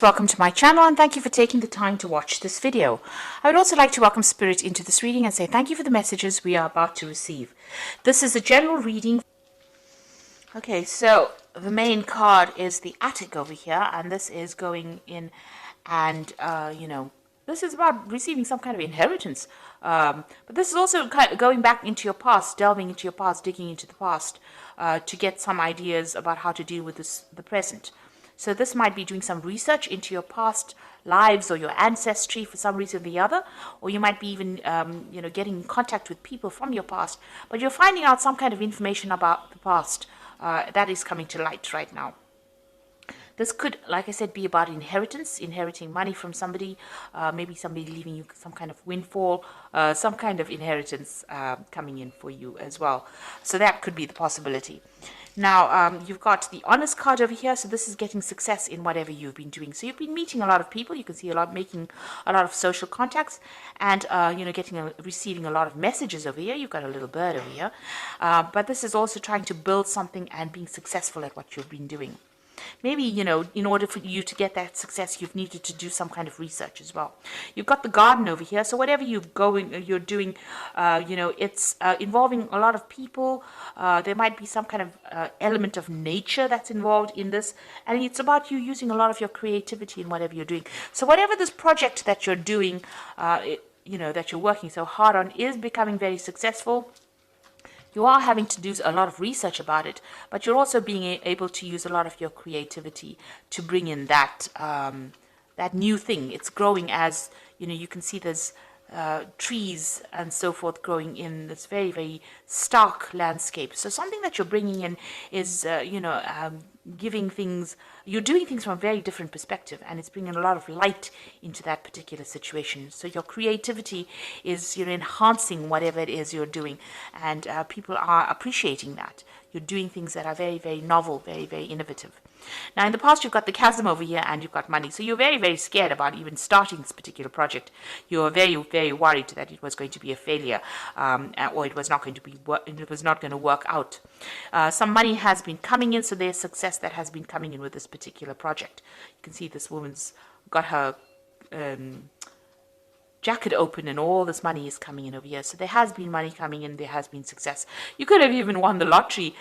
Welcome to my channel and thank you for taking the time to watch this video. I would also like to welcome Spirit into this reading and say thank you for the messages we are about to receive. This is a general reading. Okay, so the main card is the attic over here, and this is going in and, this is about receiving some kind of inheritance. But this is also kind of going back into your past, delving into your past, digging into the past to get some ideas about how to deal with the present. So this might be doing some research into your past lives or your ancestry for some reason or the other, or you might be even, getting in contact with people from your past, but you're finding out some kind of information about the past that is coming to light right now. This could, like I said, be about inheritance, inheriting money from somebody, maybe somebody leaving you some kind of windfall, some kind of inheritance coming in for you as well. So that could be the possibility. Now, you've got the honest card over here, so this is getting success in whatever you've been doing. So you've been meeting a lot of people, you can see making a lot of social contacts, and, receiving a lot of messages over here. You've got a little bird over here. But this is also trying to build something and being successful at what you've been doing. Maybe, in order for you to get that success, you've needed to do some kind of research as well. You've got the garden over here. So whatever you're doing, it's involving a lot of people. There might be some kind of element of nature that's involved in this. And it's about you using a lot of your creativity in whatever you're doing. So whatever this project that you're doing, that you're working so hard on is becoming very successful. You are having to do a lot of research about it, but you're also being able to use a lot of your creativity to bring in that new thing. It's growing as, you can see there's trees and so forth growing in this very, very stark landscape. So something that you're bringing in is, giving things, you're doing things from a very different perspective, and it's bringing a lot of light into that particular situation. So your creativity is, enhancing whatever it is you're doing, and people are appreciating that. You're doing things that are very, very novel, very, very innovative. Now, in the past, you've got the chasm over here and you've got money. So you're very, very scared about even starting this particular project. You're very, very worried that it was going to be a failure, or it was not going to work out. Some money has been coming in, so there's success that has been coming in with this particular project. You can see this woman's got her jacket open and all this money is coming in over here. So there has been money coming in, there has been success. You could have even won the lottery,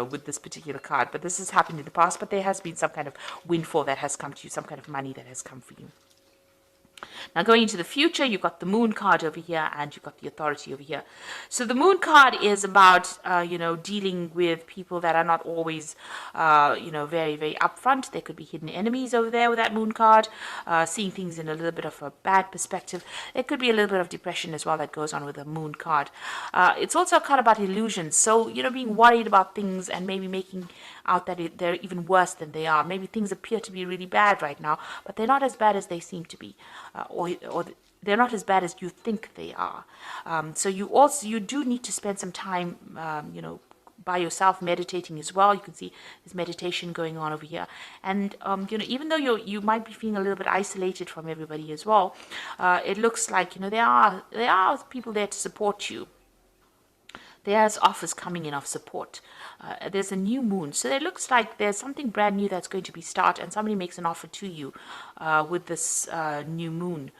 with this particular card, but this has happened in the past, but there has been some kind of windfall that has come to you, some kind of money that has come for you. Now, going into the future, you've got the moon card over here and you've got the authority over here. So the moon card is about, dealing with people that are not always, very, very upfront. There could be hidden enemies over there with that moon card, seeing things in a little bit of a bad perspective. There could be a little bit of depression as well that goes on with the moon card. It's also a card about illusions. So, being worried about things and maybe making out that they're even worse than they are. Maybe things appear to be really bad right now, but they're not as bad as they seem to be. Or they're not as bad as you think they are. So you do need to spend some time, by yourself meditating as well. You can see there's meditation going on over here. And, even though you might be feeling a little bit isolated from everybody as well, it looks like, there are people there to support you. There's offers coming in of support. There's a new moon. So it looks like there's something brand new that's going to be started, and somebody makes an offer to you with this new moon.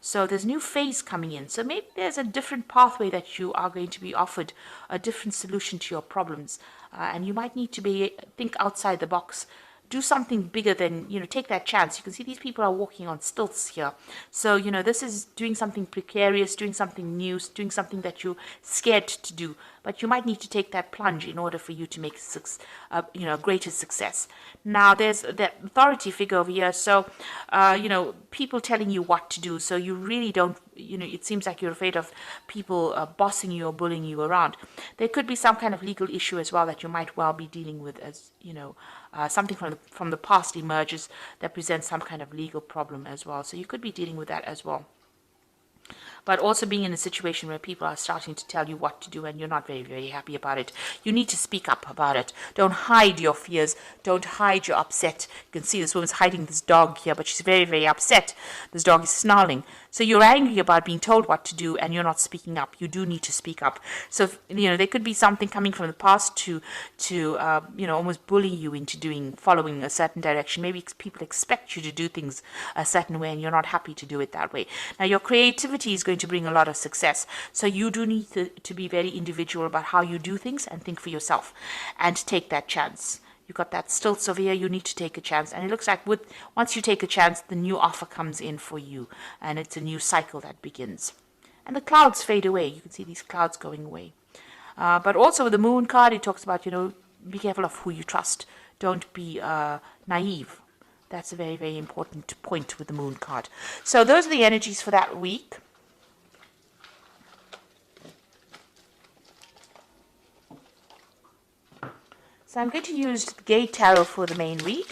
So there's a new phase coming in. So maybe there's a different pathway that you are going to be offered, a different solution to your problems. And you might need to think outside the box. Do something bigger than, take that chance. You can see these people are walking on stilts here. So, this is doing something precarious, doing something new, doing something that you're scared to do. But you might need to take that plunge in order for you to make greater success. Now, there's that authority figure over here. So, people telling you what to do. So you really don't, it seems like you're afraid of people bossing you or bullying you around. There could be some kind of legal issue as well that you might well be dealing with, as, something from the past emerges that presents some kind of legal problem as well. So you could be dealing with that as well. but also being in a situation where people are starting to tell you what to do and you're not very, very happy about it. You need to speak up about it. Don't hide your fears. Don't hide your upset. You can see this woman's hiding this dog here, but she's very, very upset. This dog is snarling. So you're angry about being told what to do and you're not speaking up. You do need to speak up. So, there could be something coming from the past to almost bully you into following a certain direction. Maybe people expect you to do things a certain way and you're not happy to do it that way. Now, your creativity is going to bring a lot of success. So you do need to be very individual about how you do things and think for yourself and take that chance. You've got that stilts over here, you need to take a chance. And it looks like once you take a chance, the new offer comes in for you. And it's a new cycle that begins. And the clouds fade away. You can see these clouds going away. But also with the moon card, it talks about, be careful of who you trust. Don't be naive. That's a very, very important point with the moon card. So those are the energies for that week. So I'm going to use the Gate Tarot for the main read.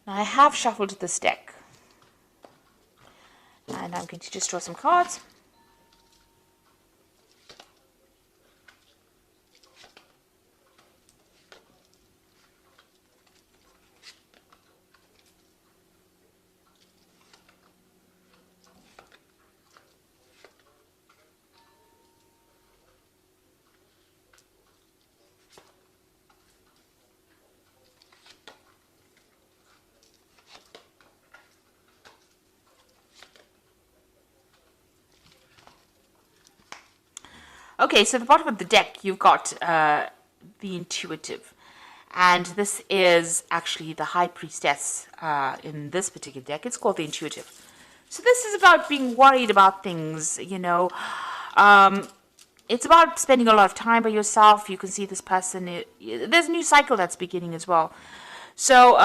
Now I have shuffled this deck. And I'm going to just draw some cards. Okay, so at the bottom of the deck, you've got the Intuitive. And this is actually the High Priestess in this particular deck. It's called the Intuitive. So this is about being worried about things, it's about spending a lot of time by yourself. You can see this person, there's a new cycle that's beginning as well. So,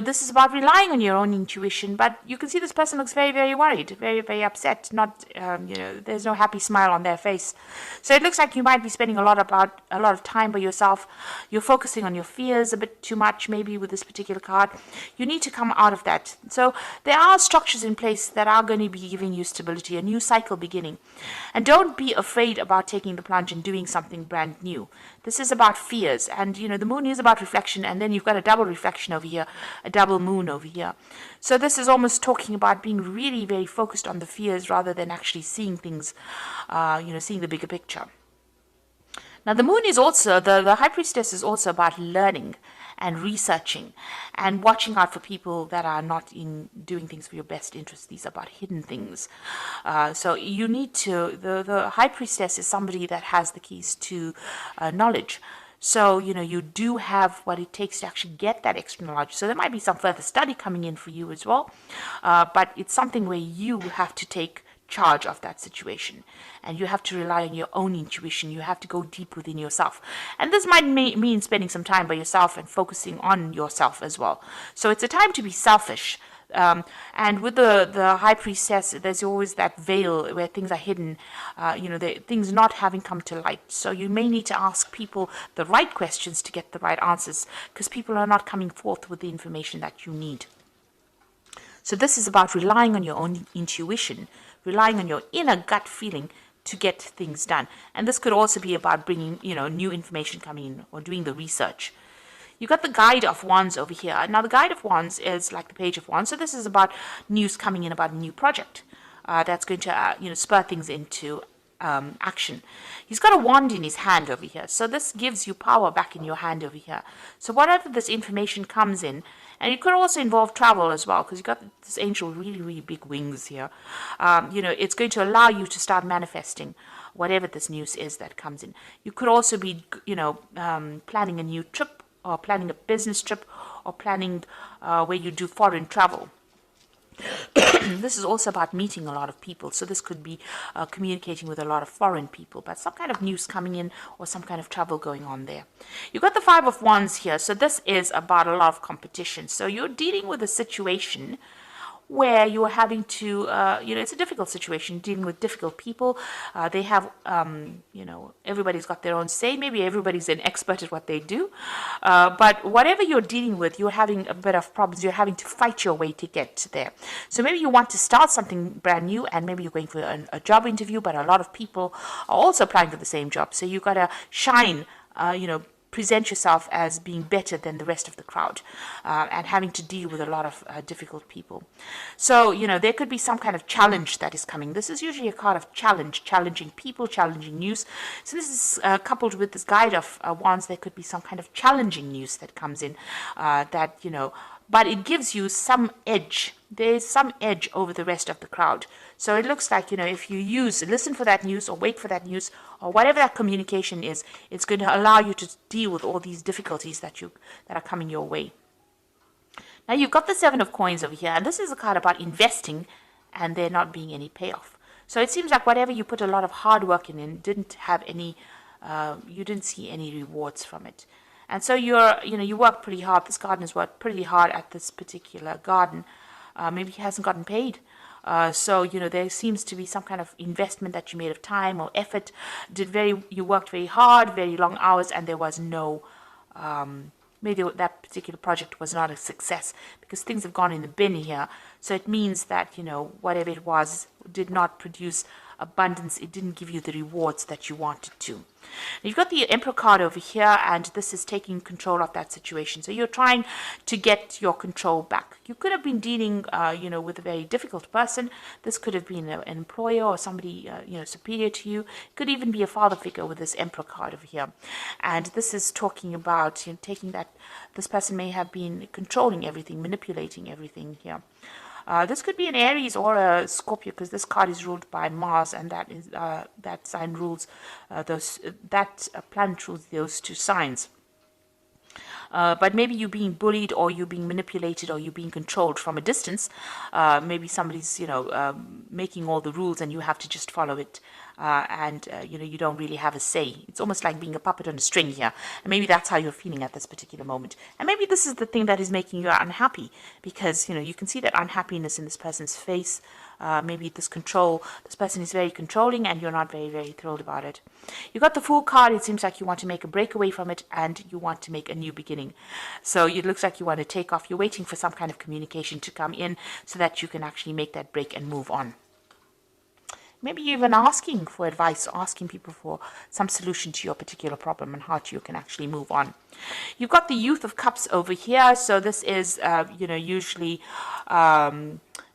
this is about relying on your own intuition, but you can see this person looks very, very worried, very, very upset. Not, there's no happy smile on their face. So it looks like you might be spending a lot of time by yourself. You're focusing on your fears a bit too much, maybe with this particular card. You need to come out of that. So there are structures in place that are going to be giving you stability, a new cycle beginning. And don't be afraid about taking the plunge and doing something brand new. This is about fears, and the moon is about reflection, and then you've got a double reflection over here, a double moon over here. So this is almost talking about being really very focused on the fears rather than actually seeing things, seeing the bigger picture. Now the moon is also, the High Priestess is also about learning and researching and watching out for people that are not in doing things for your best interest. These are about hidden things. So you need to, the High Priestess is somebody that has the keys to knowledge. So, you do have what it takes to actually get that extra knowledge. So there might be some further study coming in for you as well. But it's something where you have to take charge of that situation, and you have to rely on your own intuition. You have to go deep within yourself, and this might mean spending some time by yourself and focusing on yourself as well. So it's a time to be selfish, and with the High Priestess, there's always that veil where things are hidden, things not having come to light. So you may need to ask people the right questions to get the right answers, because people are not coming forth with the information that you need. So this is about relying on your own intuition, relying on your inner gut feeling to get things done. And this could also be about bringing, new information coming in or doing the research. You've got the Guide of Wands over here. Now, the Guide of Wands is like the Page of Wands. So this is about news coming in about a new project that's going to, spur things into action. He's got a wand in his hand over here. So this gives you power back in your hand over here. So whatever this information comes in, and it could also involve travel as well, because you've got this angel really, really big wings here. It's going to allow you to start manifesting whatever this news is that comes in. You could also be, planning a new trip, or planning a business trip, or planning where you do foreign travel. This is also about meeting a lot of people. So this could be communicating with a lot of foreign people, but some kind of news coming in or some kind of travel going on there. You've got the Five of Wands here. So this is about a lot of competition. So you're dealing with a situation where you are having to, it's a difficult situation, dealing with difficult people. They have, everybody's got their own say. Maybe everybody's an expert at what they do. But whatever you're dealing with, you're having a bit of problems. You're having to fight your way to get there. So maybe you want to start something brand new, and maybe you're going for a job interview, but a lot of people are also applying for the same job. So you've got to shine, present yourself as being better than the rest of the crowd, and having to deal with a lot of difficult people. So, there could be some kind of challenge that is coming. This is usually a card of challenge, challenging people, challenging news. So this is coupled with this guide of wands. There could be some kind of challenging news that comes in but it gives you some edge. There's some edge over the rest of the crowd. So it looks like, if you listen for that news or wait for that news or whatever that communication is, it's going to allow you to deal with all these difficulties that are coming your way. Now you've got the Seven of Coins over here, and this is a card about investing and there not being any payoff. So it seems like whatever you put a lot of hard work in didn't have any, you didn't see any rewards from it. And so you work pretty hard. This gardener's worked pretty hard at this particular garden. Maybe he hasn't gotten paid. So there seems to be some kind of investment that you made of time or effort. You worked very hard, very long hours, and there was no, maybe that particular project was not a success because things have gone in the bin here. So it means that, whatever it was did not produce abundance. It didn't give you the rewards that you wanted to. You've got the Emperor card over here, and this is taking control of that situation. So you're trying to get your control back. You could have been dealing, with a very difficult person. This could have been an employer or somebody, superior to you. It could even be a father figure with this Emperor card over here. And this is talking about taking that. This person may have been controlling everything, manipulating everything here. This could be an Aries or a Scorpio, because this card is ruled by Mars, and that sign rules that planet rules those two signs. But maybe you're being bullied, or you're being manipulated, or you're being controlled from a distance. Maybe somebody's making all the rules and you have to just follow it, and you don't really have a say. It's almost like being a puppet on a string here, and maybe that's how you're feeling at this particular moment. And maybe this is the thing that is making you unhappy, because you can see that unhappiness in this person's face. Maybe this person is very controlling, and you're not very, very thrilled about it. You got the Fool card. It seems like you want to make a break away from it, and you want to make a new beginning. So it looks like you want to take off. You're waiting for some kind of communication to come in so that you can actually make that break and move on. Maybe you're even asking for advice, asking people for some solution to your particular problem and how you can actually move on. You've got the Youth of Cups over here. So this is, usually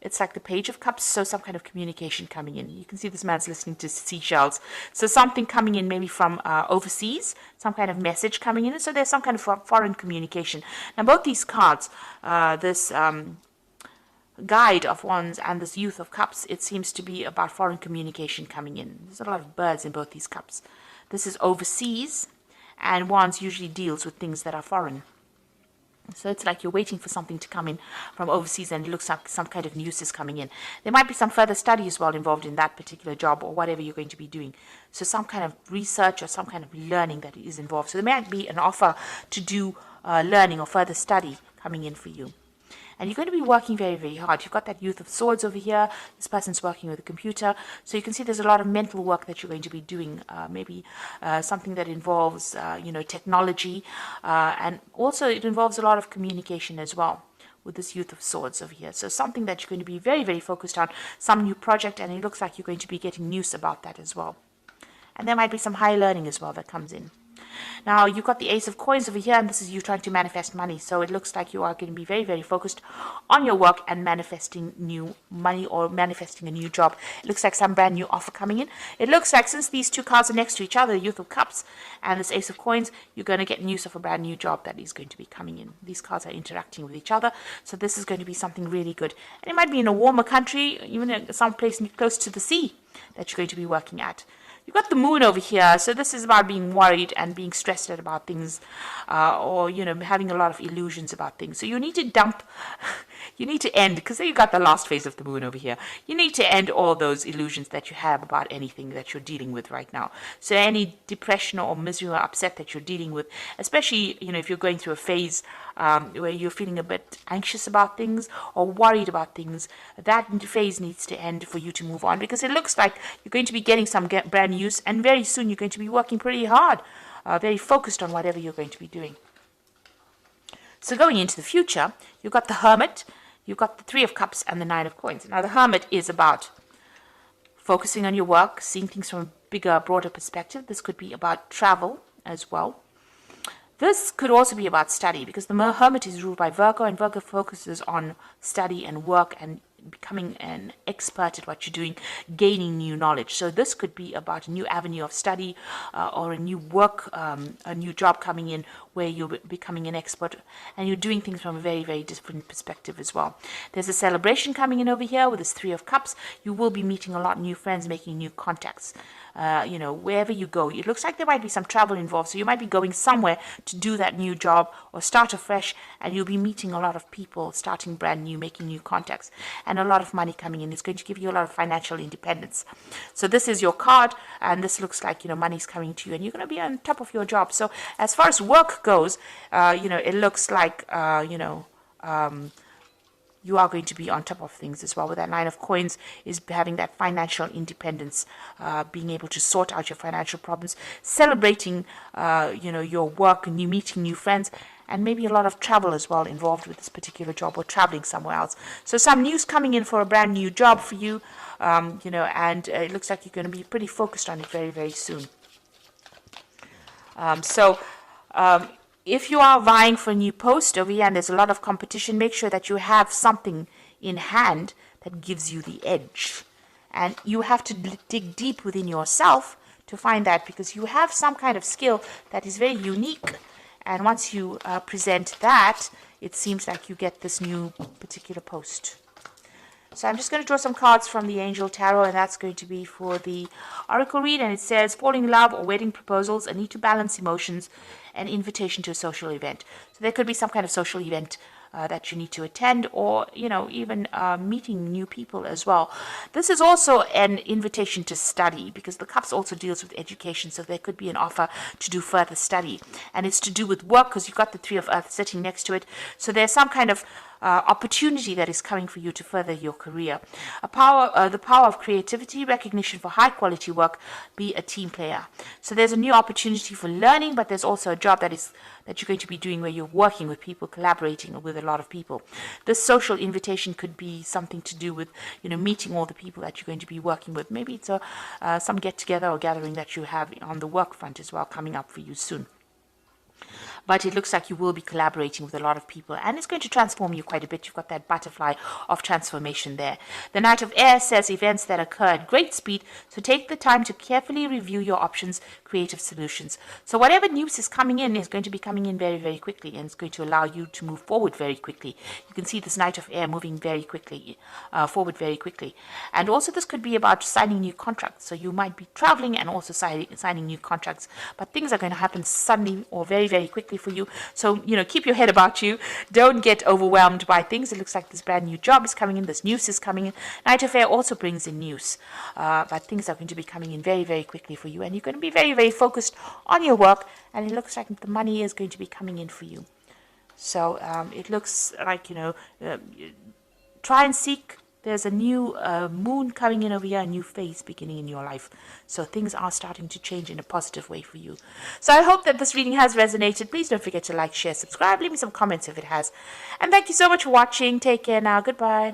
it's like the Page of Cups. So some kind of communication coming in. You can see this man's listening to seashells. So something coming in maybe from overseas, some kind of message coming in. So there's some kind of foreign communication. Now both these cards, this Guide of Wands and this Youth of Cups, it seems to be about foreign communication coming in. There's a lot of birds in both these cups. This is overseas, and Wands usually deals with things that are foreign. So it's like you're waiting for something to come in from overseas, and it looks like some kind of news is coming in. There might be some further study as well involved in that particular job or whatever you're going to be doing. So some kind of research or some kind of learning that is involved. So there might be an offer to do learning or further study coming in for you. And you're going to be working very, very hard. You've got that Youth of Swords over here. This person's working with a computer. So you can see there's a lot of mental work that you're going to be doing. Maybe something that involves, technology. And also it involves a lot of communication as well with this Youth of Swords over here. So something that you're going to be very, very focused on. Some new project, and it looks like you're going to be getting news about that as well. And there might be some high learning as well that comes in. Now, you've got the Ace of Coins over here, and this is you trying to manifest money. So it looks like you are going to be very, very focused on your work and manifesting new money or manifesting a new job. It looks like some brand new offer coming in. It looks like since these two cards are next to each other, the Youth of Cups and this Ace of Coins, you're going to get news of a brand new job that is going to be coming in. These cards are interacting with each other. So this is going to be something really good. And it might be in a warmer country, even some place close to the sea that you're going to be working at. You've got the Moon over here, so this is about being worried and being stressed out about things, or having a lot of illusions about things. So you need to dump You need to end, because you got the last phase of the moon over here. You need to end all those illusions that you have about anything that you're dealing with right now. So any depression or misery or upset that you're dealing with, especially, if you're going through a phase where you're feeling a bit anxious about things or worried about things, that phase needs to end for you to move on, because it looks like you're going to be getting some brand news, and very soon you're going to be working pretty hard, very focused on whatever you're going to be doing. So going into the future, you've got the Hermit, you've got the Three of Cups, and the Nine of Coins. Now the Hermit is about focusing on your work, seeing things from a bigger, broader perspective. This could be about travel as well. This could also be about study, because the Hermit is ruled by Virgo, and Virgo focuses on study and work and becoming an expert at what you're doing, gaining new knowledge. So this could be about a new avenue of study, or a new work, a new job coming in where you're becoming an expert and you're doing things from a very, very different perspective as well. There's a celebration coming in over here with this Three of Cups. You will be meeting a lot of new friends, making new contacts. Wherever you go, it looks like there might be some travel involved. So you might be going somewhere to do that new job or start afresh, and you'll be meeting a lot of people, starting brand new, making new contacts, and a lot of money coming in. It's going to give you a lot of financial independence. So this is your card, and this looks like, money's coming to you, and you're going to be on top of your job. So as far as work goes, it looks like, you are going to be on top of things as well. With that Nine of Coins is having that financial independence, being able to sort out your financial problems, celebrating, your work, and you meeting new friends, and maybe a lot of travel as well involved with this particular job, or traveling somewhere else. So some news coming in for a brand new job for you, and it looks like you're going to be pretty focused on it very, very soon. If you are vying for a new post over here and there's a lot of competition, make sure that you have something in hand that gives you the edge. And you have to dig deep within yourself to find that, because you have some kind of skill that is very unique. And once you present that, it seems like you get this new particular post. So I'm just going to draw some cards from the Angel Tarot, and that's going to be for the Oracle read. And it says, falling in love or wedding proposals, a need to balance emotions, an invitation to a social event. So there could be some kind of social event that you need to attend, or, even meeting new people as well. This is also an invitation to study, because the Cups also deals with education. So there could be an offer to do further study, and it's to do with work, because you've got the Three of Earth sitting next to it. So there's some kind of opportunity that is coming for you to further your career. The power of creativity, recognition for high quality work, be a team player. So there's a new opportunity for learning, but there's also a job that you're going to be doing where you're working with people, collaborating with a lot of people. This social invitation could be something to do with, meeting all the people that you're going to be working with. Maybe it's some get together or gathering that you have on the work front as well, coming up for you soon. But it looks like you will be collaborating with a lot of people, and it's going to transform you quite a bit. You've got that butterfly of transformation there. The Knight of Air says events that occur at great speed, so take the time to carefully review your options, creative solutions. So whatever news is coming in is going to be coming in very, very quickly, and it's going to allow you to move forward very quickly. You can see this Knight of Air moving very quickly, forward very quickly. And also this could be about signing new contracts. So you might be traveling and also signing new contracts, but things are going to happen suddenly or very, very quickly for you. So, keep your head about you. Don't get overwhelmed by things. It looks like this brand new job is coming in. This news is coming in. Knight of Air also brings in news. But things are going to be coming in very, very quickly for you. And you're going to be very, very focused on your work. And it looks like the money is going to be coming in for you. So it looks like, try and seek. There's a new moon coming in over here, a new phase beginning in your life. So things are starting to change in a positive way for you. So I hope that this reading has resonated. Please don't forget to like, share, subscribe. Leave me some comments if it has. And thank you so much for watching. Take care now. Goodbye.